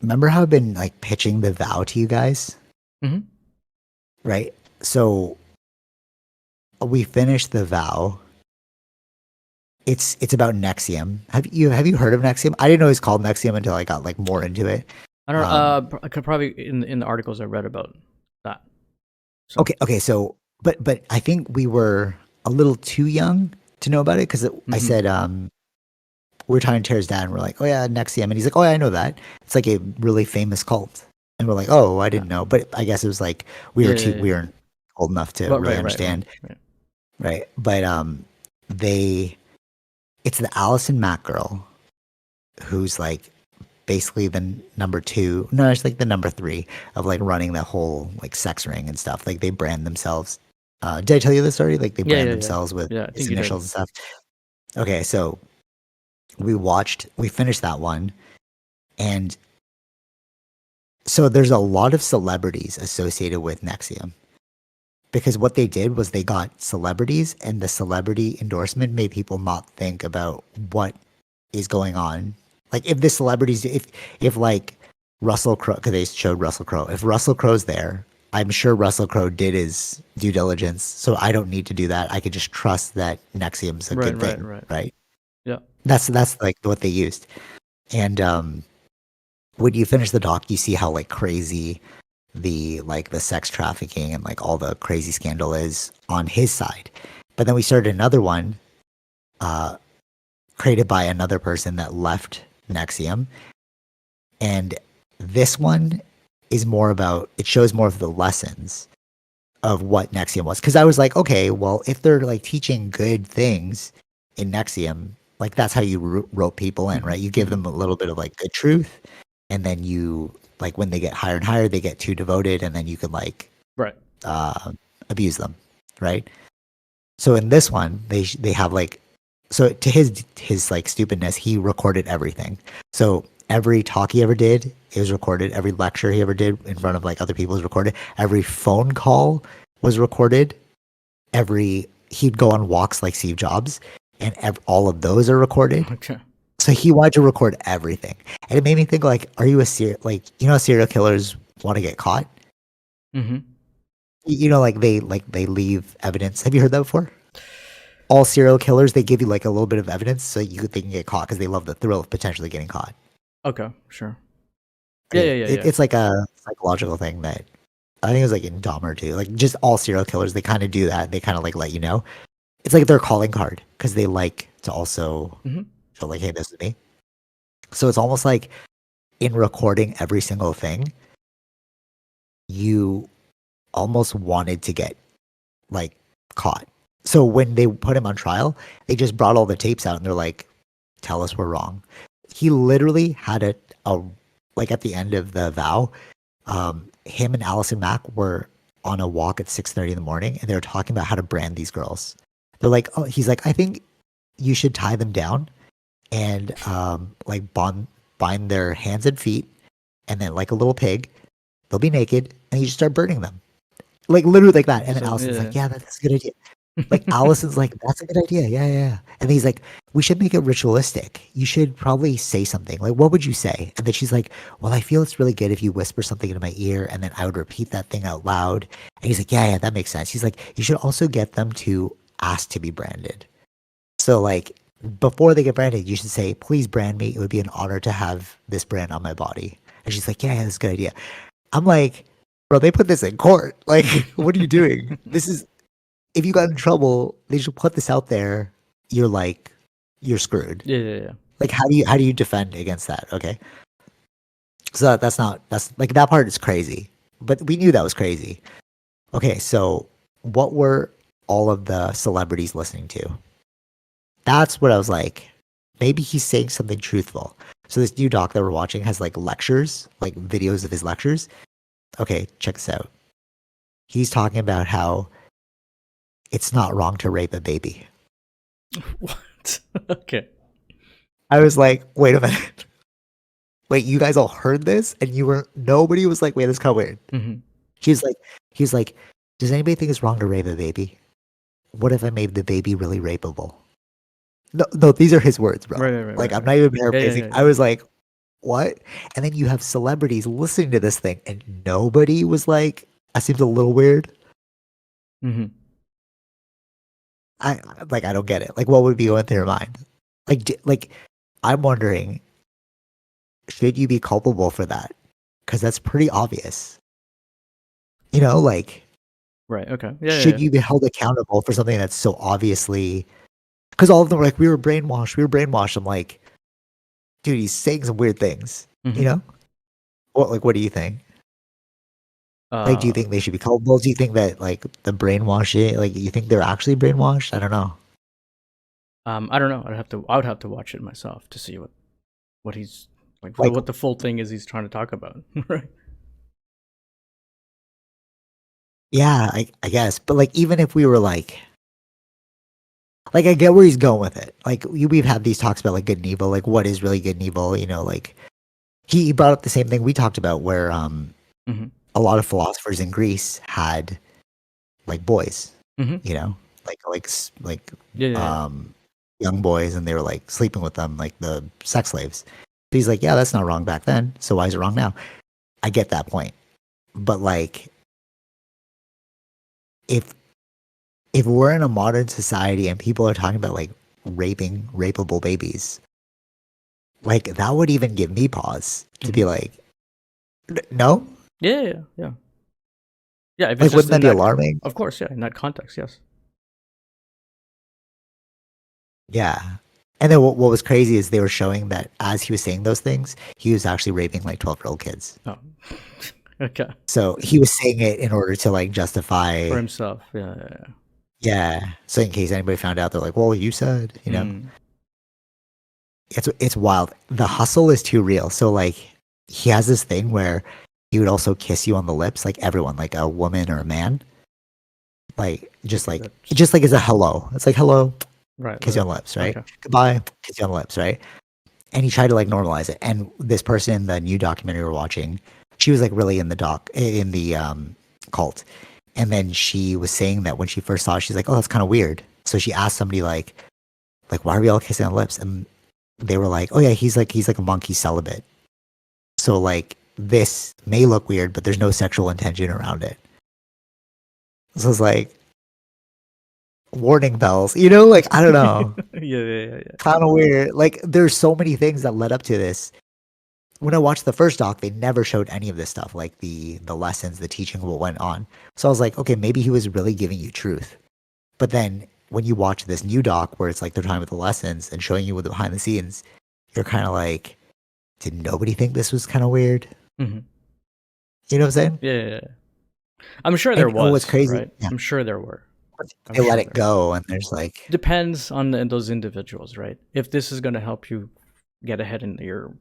remember how I've been like pitching the vow to you guys, Mm-hmm. right? So we finished the vow. It's about NXIVM. Have you heard of NXIVM? I didn't know it's called NXIVM until I got like more into it. I don't. Um, I could probably in the articles I read about that. So. okay. So, but I think we were a little too young to know about it because I Mm-hmm. said we're talking to Tara's dad, and we're like, oh yeah, NXIVM, and he's like, oh yeah, I know that. It's like a really famous cult, and we're like, oh, I Yeah. didn't know, but I guess it was like Yeah. we weren't old enough to Right. really Right. Right. Right. understand, Right. right? But they it's the Allison Mack girl who's like basically the number two. No, it's like the number three of like running the whole like sex ring and stuff. Like they brand themselves. Did I tell you this story? Like they Yeah. brand Yeah. Yeah. themselves with Yeah. I his think you did. initials and stuff. Okay, so we finished that one, and so there's a lot of celebrities associated with NXIVM because what they did was they got celebrities, and the celebrity endorsement made people not think about what is going on. Like if the celebrities, if like Russell Crowe, because they showed Russell Crowe. If Russell Crowe's there, I'm sure Russell Crowe did his due diligence, so I don't need to do that. I could just trust that NXIVM's a Right. good Right. thing, Right. right? Yeah. That's like what they used. And when you finish the doc, you see how like crazy the sex trafficking and like all the crazy scandal is on his side. But then we started another one, uh, created by another person that left NXIVM, and this one is more about it shows more of the lessons of what NXIVM was. Because I was like, okay, well, if they're like teaching good things in NXIVM, like that's how you rope people in, right? You give them a little bit of like good truth, and then you like when they get higher and higher, they get too devoted, and then you can like Right. abuse them, right? So in this one, they have like so to his like stupidness, he recorded everything. So every talk he ever did, it was recorded. Every lecture he ever did in front of like other people was recorded. Every phone call was recorded. Every he'd go on walks like Steve Jobs, and all of those are recorded. Okay. So he wanted to record everything, and it made me think like, are you a serial killers want to get caught? Mm-hmm. You know, like they leave evidence. Have you heard that before? All serial killers, they give you like a little bit of evidence so they can get caught because they love the thrill of potentially getting caught. Okay. Sure. Yeah. Right? Yeah. Yeah. Yeah. It's like a psychological thing that I think it was like in Dahmer too. Like just all serial killers, they kind of do that. They kind of like let you know. It's like their calling card because they like to also Mm-hmm. show like, hey, this is me. So it's almost like in recording every single thing, you almost wanted to get like caught. So when they put him on trial, they just brought all the tapes out and they're like, tell us we're wrong. He literally had a like at the end of the vow, him and Allison Mack were on a walk at 6:30 in the morning and they were talking about how to brand these girls. They're like, oh, he's like, I think you should tie them down and like bind their hands and feet, and then like a little pig, they'll be naked, and you just start burning them. Like literally like that. And then So, Allison's yeah. like, yeah, that's a good idea. Like Allison's like, that's a good idea. Yeah, yeah. And he's like, we should make it ritualistic. You should probably say something. Like, what would you say? And then she's like, well, I feel it's really good if you whisper something into my ear and then I would repeat that thing out loud. And he's like, yeah, that makes sense. He's like, you should also get them to ask to be branded. So like before they get branded, you should say, please brand me. It would be an honor to have this brand on my body. And she's like, yeah, that's a good idea. I'm like, bro, they put this in court. Like, what are you doing? This is if you got in trouble, they should put this out there. You're screwed. Yeah. Yeah. Yeah. Like, how do you defend against that? Okay, so that's like that part is crazy, but we knew that was crazy. Okay, so what were all of the celebrities listening to? That's what I was like. Maybe he's saying something truthful. So this new doc that we're watching has like lectures, like videos of his lectures. Okay, check this out. He's talking about how it's not wrong to rape a baby. What? Okay. I was like, wait a minute. Wait, you guys all heard this? And nobody was like, wait, this is kind of weird. Mm-hmm. He's like, does anybody think it's wrong to rape a baby? What if I made the baby really rapeable? No, these are his words, bro. Right. Like, I'm not even paraphrasing. Yeah. I was like, what? And then you have celebrities listening to this thing, and nobody was like, that seems a little weird. Hmm. I don't get it. Like, what would be going through your mind? Like, I'm wondering, should you be culpable for that? Because that's pretty obvious. You know, like, Right. Okay. Yeah. Yeah. should you be held accountable for something that's so obviously? Because all of them were like, we were brainwashed. We were brainwashed. I'm like, dude, he's saying some weird things. Yeah. You know, what do you think? Like, do you Uh, think they should be culpable? Do you think that like the brainwashing, like, you think they're actually brainwashed? I don't know. I don't know. I would have to watch it myself to see what he's like, Like, what the full thing is he's trying to talk about. Right. yeah, I guess, but like, even if we were like, I get where he's going with it. Like, we've had these talks about like good and evil, like what is really good and evil. You know, like he brought up the same thing we talked about, where Hmm. a lot of philosophers in Greece had like boys, Hmm. you know, like Yeah. Yeah. Yeah. um young boys, and they were like sleeping with them, like the sex slaves. But he's like, yeah, that's not wrong back then, so why is it wrong now? I get that point, but like, if we're in a modern society and people are talking about like raping rapeable babies, like that would even give me pause to Hmm. be like, no, Yeah. Yeah. Yeah. Yeah. If it's like, just wouldn't that in be that, alarming? of course. Yeah. In that context, yes. Yeah. And then what was crazy is they were showing that as he was saying those things, he was actually raping like 12-year-old kids. Oh. Okay. So he was saying it in order to like For justify, himself. Yeah. Yeah. Yeah. yeah. So in case anybody found out, they're like, well, you said, you know, Mm. it's wild. The hustle is too real. So like, he has this thing where he would also kiss you on the lips, like everyone, like a woman or a man, like just Okay. like That's just like as a hello. It's like hello, right. kiss you on the lips, right? Okay. Goodbye, kiss you on the lips, right? And he tried to like normalize it. And this person in the new documentary we're watching, she was like really in the cult. And then she was saying that when she first saw it, she's like, oh, that's kind of weird. So she asked somebody like, why are we all kissing on the lips? And they were like, oh yeah, he's like a monk, he's celibate. So like, this may look weird, but there's no sexual intention around it. So it's like, warning bells, you know, like, I don't know, Yeah. Yeah. Yeah. Yeah. kind of weird. Like, there's so many things that led up to this. When I watched the first doc, they never showed any of this stuff, like the lessons, the teaching, what went on. So I was like, okay, maybe he was really giving you truth. But then when you watch this new doc where it's like they're talking about the lessons and showing you with the behind the scenes, you're kind of like, did nobody think this was kind of weird? Hmm. You know what I'm saying? Yeah. Yeah. Yeah. I'm sure there And oh, what's was, crazy? right? Yeah, I'm sure there were. I'm they let sure it there were. go, and there's like, Depends on those individuals, right? If this is going to help you get ahead in your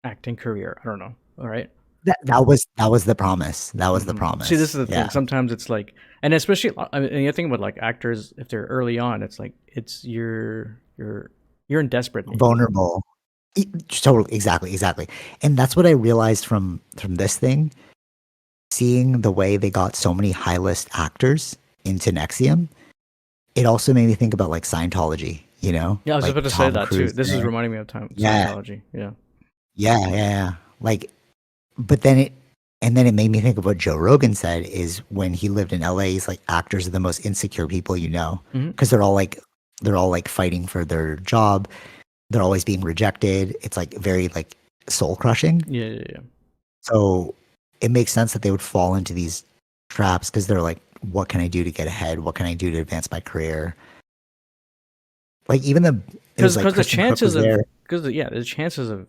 acting career, I don't know. All right. that was the promise. That was the See, this promise. is the thing. Yeah, Sometimes it's like, and especially, I mean, the thing with like actors, if they're early on, it's like it's you're in desperate need. vulnerable. Totally, exactly. And that's what I realized from this thing. Seeing the way they got so many high list actors into NXIVM, it also made me think about like Scientology, you know, Yeah, I was like about to say Tom that too. Cruise This is there. reminding me of time Yeah, Scientology. Yeah. yeah. Like, but then it made me think of what Joe Rogan said is when he lived in LA, he's like, actors are the most insecure people you know, Hmm. because they're all like fighting for their job. They're always being rejected. It's like very like soul crushing. Yeah. Yeah. Yeah. So it makes sense that they would fall into these traps because they're like, what can I do to get ahead? What can I do to advance my career? Like, even it was like Because the Kristen Crook chances was of there the chances of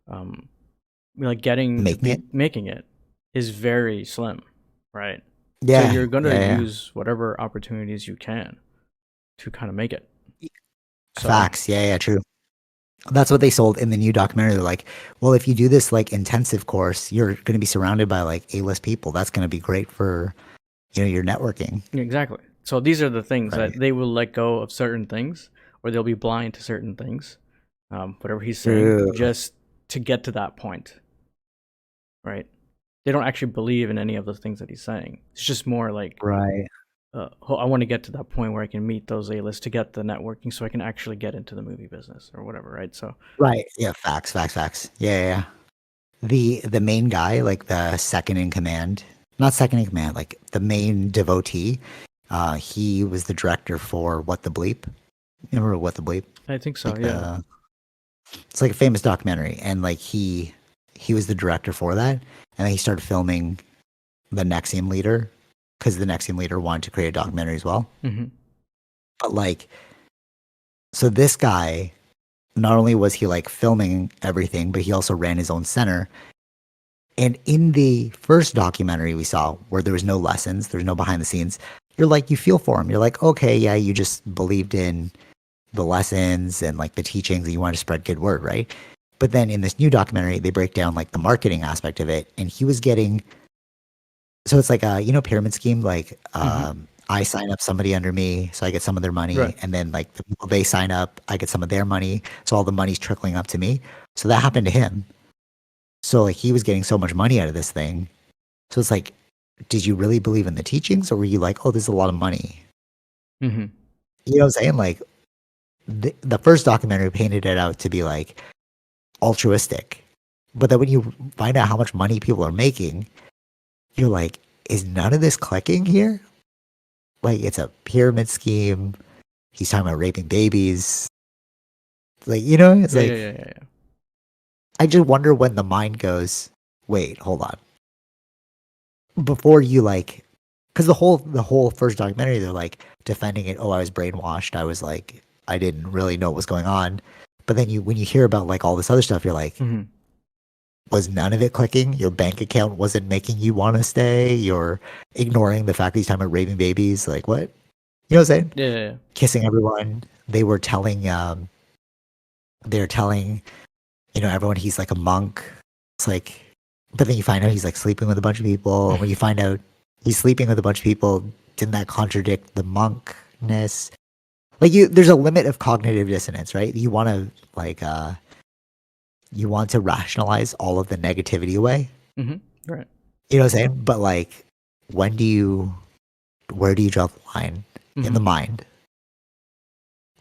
um like getting making it. making it is very slim, right? So Yeah, you're gonna yeah. use whatever opportunities you can to kind of make it. So Facts. Yeah, true. That's what they sold in the new documentary. They're like, well, if you do this like intensive course, you're going to be surrounded by like A-list people. That's going to be great for, your networking. exactly. So these are the things Right. that they will let go of certain things, or they'll be blind to certain things, whatever he's saying, True. just to get to that point, right? They don't actually believe in any of the things that he's saying. It's just more like Right. I want to get to that point where I can meet those A-lists to get the networking, so I can actually get into the movie business or whatever, right? So Right. Yeah. Facts. Facts. Facts. Yeah. Yeah. Yeah. The main guy, like the second in command, not second in command, like the main devotee. He was the director for What the Bleep. You remember What the Bleep? I think so. Like Yeah. it's like a famous documentary, and like he was the director for that, and then he started filming the NXIVM leader because the NXIVM leader wanted to create a documentary as well. Mm-hmm. But like, so this guy, not only was he like filming everything, but he also ran his own center. And in the first documentary we saw, where there was no lessons, there's no behind the scenes, you're like, you feel for him. You're like, okay, yeah, you just believed in the lessons and like the teachings and you want to spread good word, right? But then in this new documentary, they break down like the marketing aspect of it. And he was getting, so it's like a, pyramid scheme, like Mm-hmm. I sign up somebody under me, so I get some of their money. Right. And then like the people they sign up, I get some of their money. So all the money's trickling up to me. So that happened to him. So like he was getting so much money out of this thing. So it's like, did you really believe in the teachings or were you like, oh, there's a lot of money? Mm-hmm. You know what I'm saying? Like the first documentary painted it out to be like altruistic. But then when you find out how much money people are making, you're like, is none of this clicking here? Like it's a pyramid scheme. He's talking about raping babies. Like, it's Yeah. Yeah. like, Yeah. Yeah. Yeah. I just wonder when the mind goes, wait, hold on. Before you like, because the whole first documentary, they're like defending it. Oh, I was brainwashed. I was like, I didn't really know what was going on. But then when you hear about like all this other stuff, you're like, Mm-hmm. was none of it clicking? Your bank account wasn't making you want to stay. You're ignoring the fact that he's talking about raping babies. Like what? You know what I'm saying? Yeah. Yeah. Yeah. Kissing everyone. They're telling, everyone he's like a monk. It's like, but then you find out he's like sleeping with a bunch of people. And when you find out he's sleeping with a bunch of people, didn't that contradict the monkness? Like there's a limit of cognitive dissonance, right? You want to rationalize all of the negativity away. Mm-hmm. Right. You know what I'm saying? But like, when do you, where do you draw the line in Mm-hmm. the mind?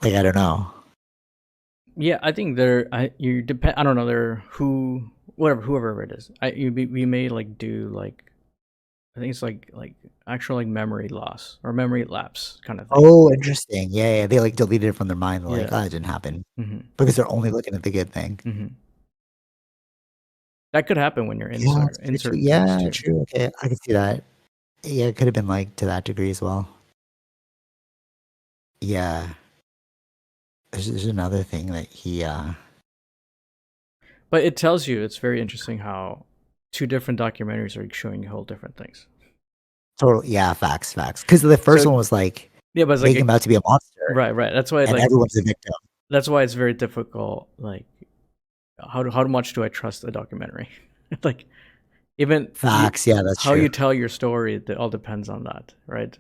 Like, I don't know. Yeah, I think you depend. I don't know. Whoever it is. We may like do like, I think it's like actual like memory loss or memory lapse kind of thing. Oh, interesting. Yeah, yeah. They like deleted it from their mind. They're like, Yeah. oh, it didn't happen Mm-hmm. because they're only looking at the good thing. Mm-hmm. That could happen when you're Yeah, in that's very true. certain things Yeah, too. true. Okay, I can see that. Yeah, it could have been like to that degree as well. Yeah, there's another thing that he. But it tells you, it's very interesting how two different documentaries are showing you whole different things. Totally. Yeah, facts, facts. Because the first So one was like yeah, but it's making him like out to be a monster, right. That's why and like everyone's a victim. that's why it's very difficult. Like how much do I trust a documentary? Like even Facts. Yeah, that's how you true. tell your story, that all depends on that, right?